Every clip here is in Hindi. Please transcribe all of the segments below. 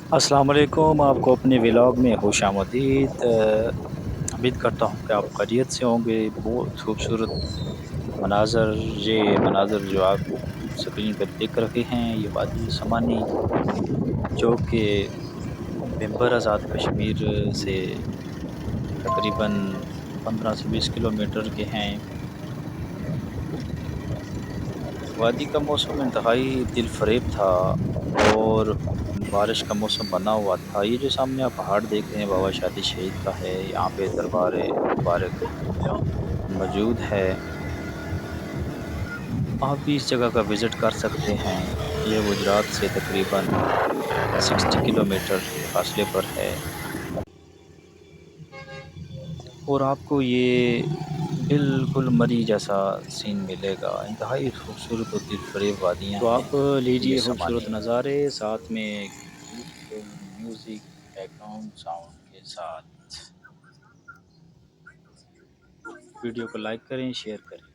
अस्सलाम वालेकुम, आपको अपने व्लॉग में खुश आमदीद। उम्मीद करता हूँ कि आप खैरियत से होंगे। बहुत खूबसूरत मनाज़र ये मनाज़र जो आप स्क्रीन पे देख रहे हैं, ये वादी समानी जो कि बिंबर आज़ाद कश्मीर से तकरीबन 15 से 20 किलोमीटर के हैं। वादी का मौसम इंतहाई दिलफरेब था और बारिश का मौसम बना हुआ था। ये जो सामने आप पहाड़ देख रहे हैं बाबा शादी शहीद का है। यहाँ पे दरबार मुबारक मौजूद है। आप भी इस जगह का विज़िट कर सकते हैं। ये गुजरात से तकरीबन 60 किलोमीटर के फासले पर है और आपको ये बिल्कुल मरी जैसा सीन मिलेगा। इंतहाई खूबसूरत और दिलफरेब वादियाँ तो आप लीजिए खूबसूरत नज़ारे साथ में एक ब्यूटीफुल म्यूज़िक बैकग्राउंड साउंड के साथ। वीडियो को लाइक करें, शेयर करें।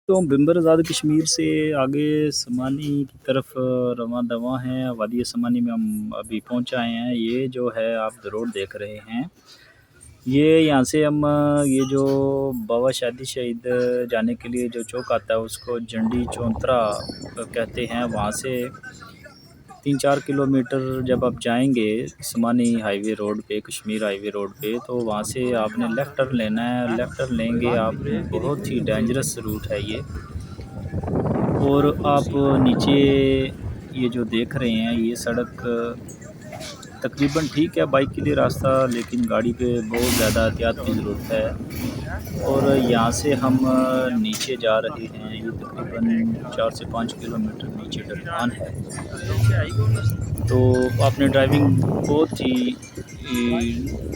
तो हम बिंबर आज़ाद कश्मीर से आगे समानी की तरफ रवां दवा हैं। वादी समानी में हम अभी पहुंच आए हैं। ये जो है आप रोड देख रहे हैं, ये यहाँ से हम ये जो बाबा शादी शहीद जाने के लिए जो चौक आता है उसको जंडी चौंतरा कहते हैं। वहाँ से 3-4 किलोमीटर जब आप जाएंगे समानी हाईवे रोड पे, कश्मीर हाईवे रोड पे, तो वहाँ से आपने लेफ़्ट टर्न लेना है। लेफ़्ट टर्न लेंगे आप, बहुत ही डेंजरस रूट है ये। और आप नीचे ये जो देख रहे हैं ये सड़क तकरीबन ठीक है बाइक के लिए रास्ता, लेकिन गाड़ी पे बहुत ज़्यादा एहतियात की ज़रूरत है। और यहाँ से हम नीचे जा रहे हैं। ये तकरीबन 4 से 5 किलोमीटर नीचे ढलान है। तो आपने ड्राइविंग बहुत ही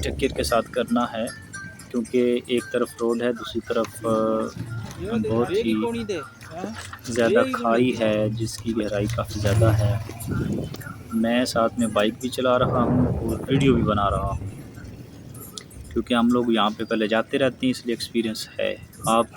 टेक केयर के साथ करना है, क्योंकि एक तरफ रोड है, दूसरी तरफ बहुत ही ज़्यादा खाई है जिसकी गहराई काफ़ी ज़्यादा है। मैं साथ में बाइक भी चला रहा हूँ और वीडियो भी बना रहा हूँ, क्योंकि हम लोग यहाँ पे पहले जाते रहते हैं, इसलिए एक्सपीरियंस है। आप